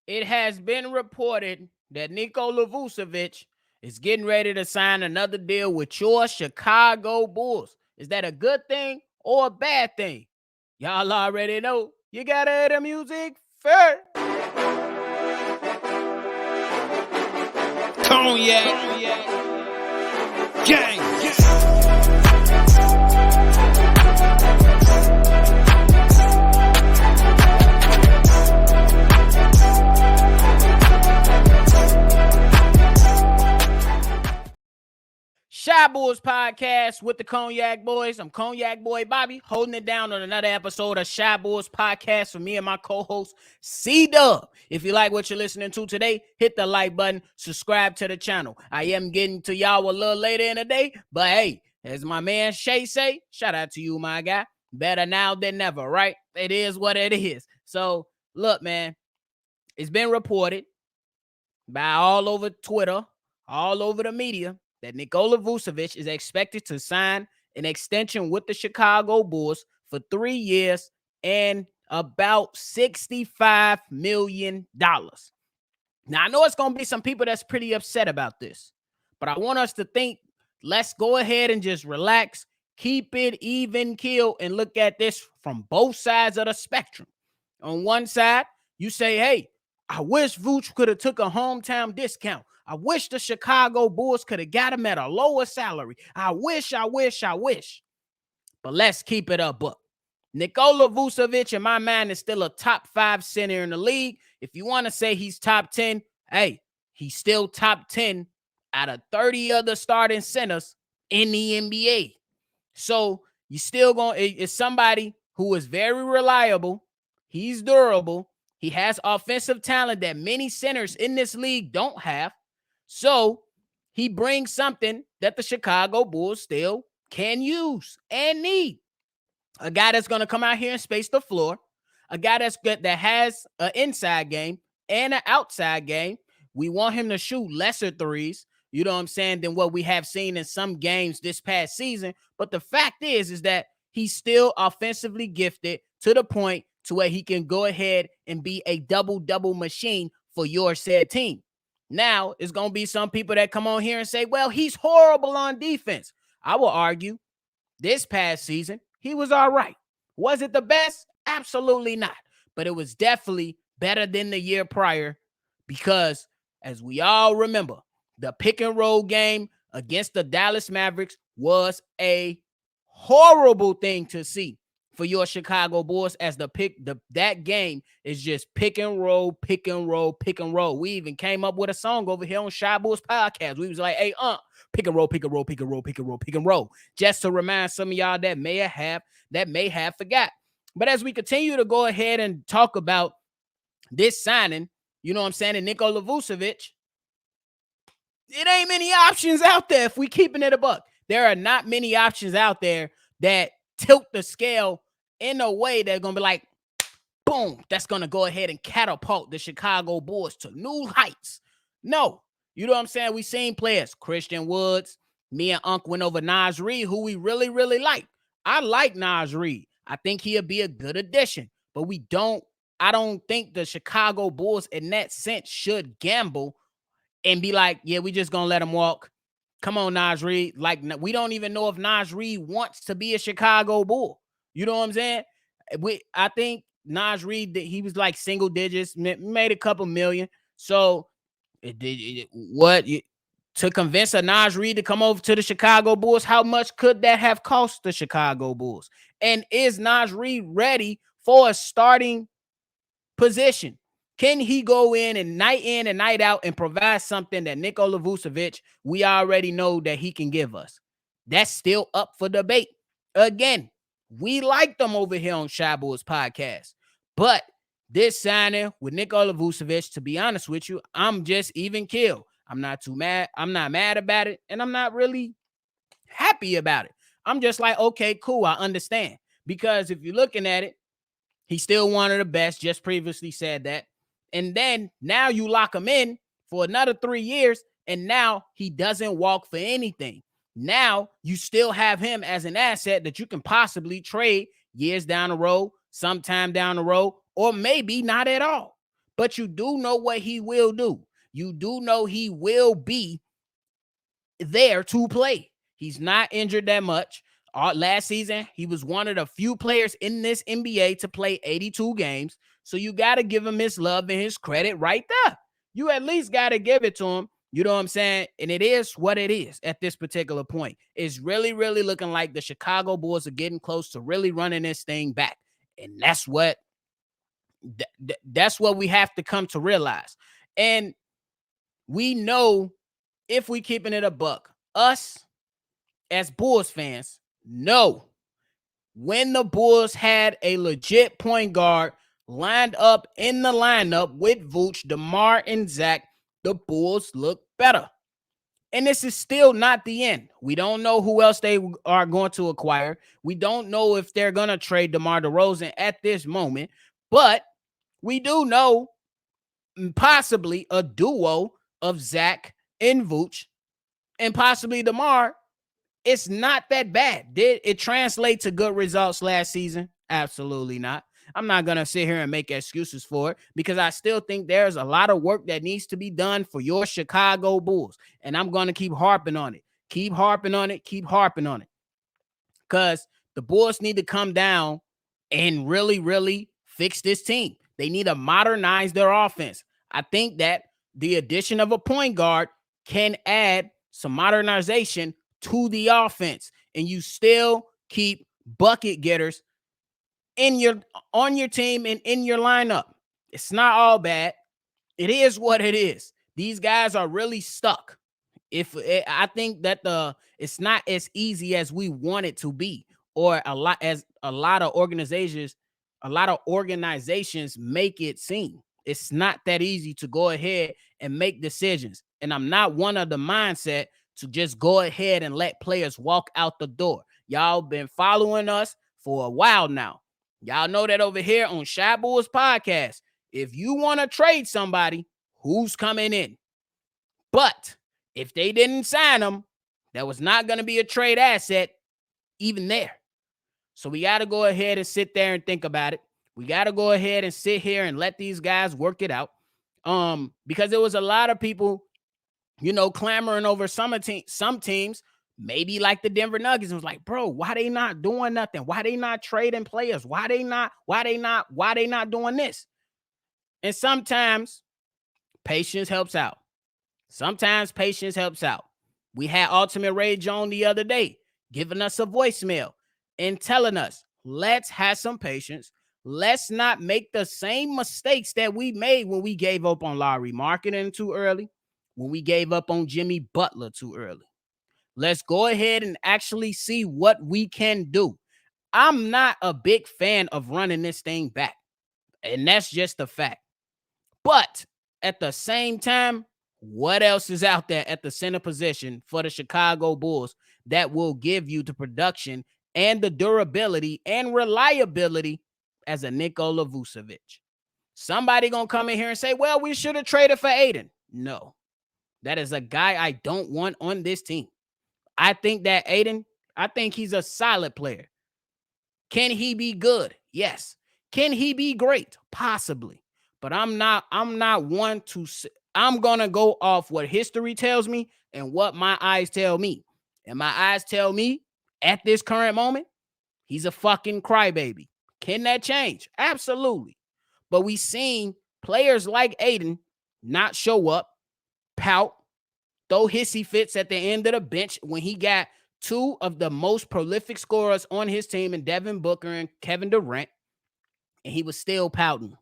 It has been reported that Nikola Vucevic is getting ready to sign another deal with your Chicago Bulls. Is that a good thing or a bad thing? Y'all already know. You gotta hear the music first. Cognac, gang. Shy Bulls Podcast with the Cognac Boys. I'm Cognac Boy Bobby, holding it down on another episode of Shy Bulls Podcast for me and my co-host, C-Dub. If you like what you're listening to today, hit the like button, subscribe to the channel. I am getting to y'all a little later in the day, but hey, as my man Shay say, shout out to you, my guy. Better now than never, right? It is what it is. So, look, man, it's been reported by all over Twitter, all over the media, that Nikola Vucevic is expected to sign an extension with the Chicago Bulls for 3 years and about $65 million. Now, I know it's going to be some people that's pretty upset about this, but I want us to think, let's go ahead and just relax, keep it even keel, and look at this from both sides of the spectrum. On one side, you say, hey, I wish Vooch could have took a hometown discount. I wish the Chicago Bulls could have got him at a lower salary. I wish. But let's keep it up. Nikola Vucevic, in my mind, is still a top 5 center in the league. If you want to say he's top 10, hey, he's still top 10 out of 30 other starting centers in the NBA. So you still going to, it's somebody who is very reliable. He's durable. He has offensive talent that many centers in this league don't have. So he brings something that the Chicago Bulls still can use and need. A guy that's going to come out here and space the floor. A guy that's good, that has an inside game and an outside game. We want him to shoot lesser threes, you know what I'm saying, than what we have seen in some games this past season. But the fact is that he's still offensively gifted to the point to where he can go ahead and be a double-double machine for your said team. Now, it's going to be some people that come on here and say, well, he's horrible on defense. I will argue this past season, he was all right. Was it the best? Absolutely not. But it was definitely better than the year prior because, as we all remember, the pick and roll game against the Dallas Mavericks was a horrible thing to see for your Chicago Bulls, as that game is just pick and roll, pick and roll, pick and roll. We even came up with a song over here on Shy Bulls Podcast. We was like, hey, pick and roll, pick and roll, pick and roll, pick and roll, pick and roll. Just to remind some of y'all that may have forgot. But as we continue to go ahead and talk about this signing, you know what I'm saying, and Nikola Vucevic, it ain't many options out there if we keeping it a buck. There are not many options out there that tilt the scale in a way that's going to be like, boom, that's going to go ahead and catapult the Chicago Bulls to new heights. No. You know what I'm saying? We seen players, Christian Woods, me and Unc went over Naz Reid, who we really, really like. I like Naz Reid. I think he'll be a good addition, but I don't think the Chicago Bulls in that sense should gamble and be like, yeah, we just going to let him walk. Come on, Naz Reid. Like, we don't even know if Naz Reid wants to be a Chicago Bull. You know what I'm saying? I think Naz Reid, he was like single digits, made a couple million. So to convince a Naz Reid to come over to the Chicago Bulls, how much could that have cost the Chicago Bulls? And is Naz Reid ready for a starting position? Can he go in and night out and provide something that Nikola Vucevic, we already know that he can give us? That's still up for debate. Again, we like them over here on Shy Bulls Podcast. But this signing with Nikola Vucevic, to be honest with you, I'm just even keel. I'm not too mad. I'm not mad about it, and I'm not really happy about it. I'm just like, okay, cool, I understand. Because if you're looking at it, he's still one of the best, just previously said that. And then now you lock him in for another 3 years, and now he doesn't walk for anything. Now you still have him as an asset that you can possibly trade years down the road, sometime down the road, or maybe not at all. but you do know what he will do. You do know he will be there to play. He's not injured that much. Last season, he was one of the few players in this NBA to play 82 games. So you got to give him his love and his credit right there. You at least got to give it to him. You know what I'm saying? And it is what it is at this particular point. It's really, really looking like the Chicago Bulls are getting close to really running this thing back. And that's what we have to come to realize. And we know, if we keeping it a buck, us as Bulls fans know, when the Bulls had a legit point guard lined up in the lineup with Vooch, DeMar, and Zach, the Bulls look better. And this is still not the end. We don't know who else they are going to acquire. We don't know if they're going to trade DeMar DeRozan at this moment. But we do know possibly a duo of Zach and Vooch and possibly DeMar. It's not that bad. Did it translate to good results last season? Absolutely not. I'm not going to sit here and make excuses for it, because I still think there's a lot of work that needs to be done for your Chicago Bulls. And I'm going to keep harping on it. Keep harping on it. Keep harping on it. Because the Bulls need to come down and really, really fix this team. They need to modernize their offense. I think that the addition of a point guard can add some modernization to the offense, and you still keep bucket getters on your team and in your lineup. It's not all bad. It is what it is. These guys are really stuck. I think that it's not as easy as we want it to be, or a lot of organizations make it seem. It's not that easy to go ahead and make decisions. And I'm not one of the mindset to just go ahead and let players walk out the door. Y'all been following us for a while now. Y'all know that over here on Shy Bulls Podcast, if you want to trade somebody, who's coming in? But if they didn't sign them, that was not going to be a trade asset even there. So we got to go ahead and sit there and think about it. We got to go ahead and sit here and let these guys work it out. Because there was a lot of people, clamoring over some teams, maybe like the Denver Nuggets. It was like, bro, why they not doing nothing? Why they not trading players? Why they not doing this? And sometimes patience helps out. We had Ultimate Ray Jones the other day giving us a voicemail and telling us, let's have some patience. Let's not make the same mistakes that we made when we gave up on Lauri Markkanen too early, when we gave up on Jimmy Butler too early. Let's go ahead and actually see what we can do. I'm not a big fan of running this thing back, and that's just a fact. But at the same time, what else is out there at the center position for the Chicago Bulls that will give you the production and the durability and reliability as a Nikola Vucevic? Somebody gonna come in here and say, well, we should have traded for Aiden. No, that is a guy I don't want on this team. I think that Aiden, I think he's a solid player. Can he be good? Yes. Can he be great? Possibly. But I'm not one to say. I'm going to go off what history tells me and what my eyes tell me. And my eyes tell me at this current moment, he's a fucking crybaby. Can that change? Absolutely. But we seen players like Aiden not show up, pout, throw hissy fits at the end of the bench when he got two of the most prolific scorers on his team in Devin Booker and Kevin Durant, and he was still pouting.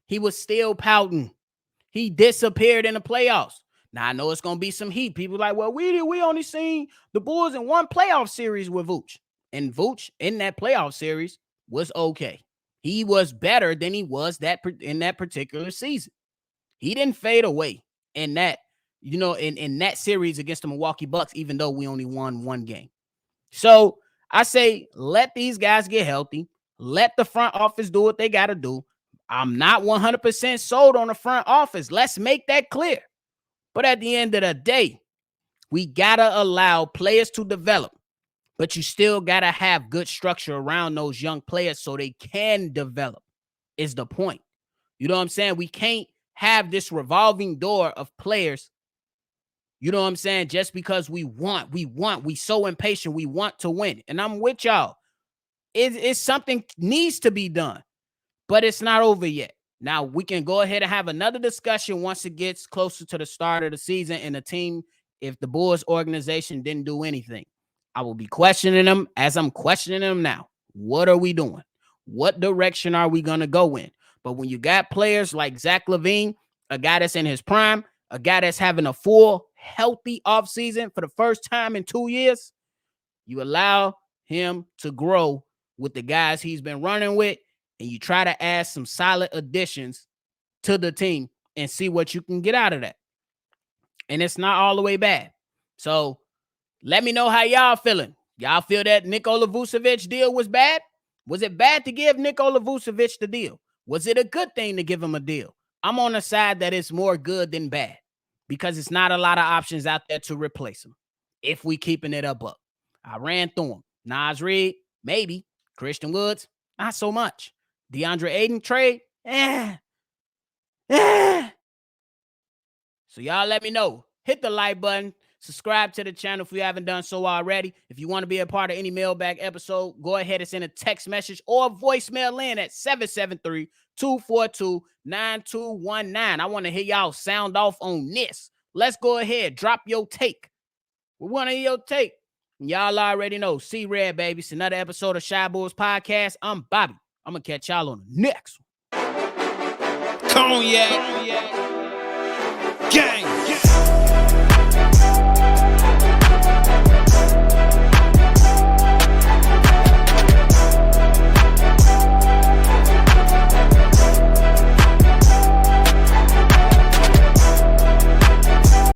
He disappeared in the playoffs. Now, I know it's going to be some heat. People like, well, we only seen the Bulls in one playoff series with Vooch. And Vooch in that playoff series was okay. He was better than he was in that particular season. He didn't fade away in that, in that series against the Milwaukee Bucks, even though we only won one game. So I say, let these guys get healthy. Let the front office do what they got to do. I'm not 100% sold on the front office. Let's make that clear. But at the end of the day, we got to allow players to develop. But you still got to have good structure around those young players so they can develop, is the point. You know what I'm saying? We can't have this revolving door of players. You know what I'm saying? Just because we so impatient, we want to win. And I'm with y'all. It's something needs to be done, but it's not over yet. Now we can go ahead and have another discussion once it gets closer to the start of the season and the team, if the Bulls organization didn't do anything. I will be questioning them as I'm questioning them now. What are we doing? What direction are we going to go in? But when you got players like Zach LaVine, a guy that's in his prime, a guy that's having a full, healthy offseason for the first time in 2 years, you allow him to grow with the guys he's been running with, and you try to add some solid additions to the team and see what you can get out of that. And it's not all the way bad. So let me know how y'all feeling. Y'all feel that Nikola Vucevic deal was bad? Was it bad to give Nikola Vucevic the deal? Was it a good thing to give him a deal? I'm on the side that it's more good than bad because it's not a lot of options out there to replace him if we keeping it up. I ran through them. Nas Reed, maybe. Christian Woods, not so much. DeAndre Ayton trade, So y'all let me know. Hit the like button. Subscribe to the channel if you haven't done so already. If you want to be a part of any mailbag episode, go ahead and send a text message or a voicemail in at 773-242-9219. I want to hear y'all sound off on this. Let's go ahead. Drop your take. We want to hear your take. Y'all already know. See Red, baby. It's another episode of Shy Bulls Podcast. I'm Bobby. I'm going to catch y'all on the next one. Cognac.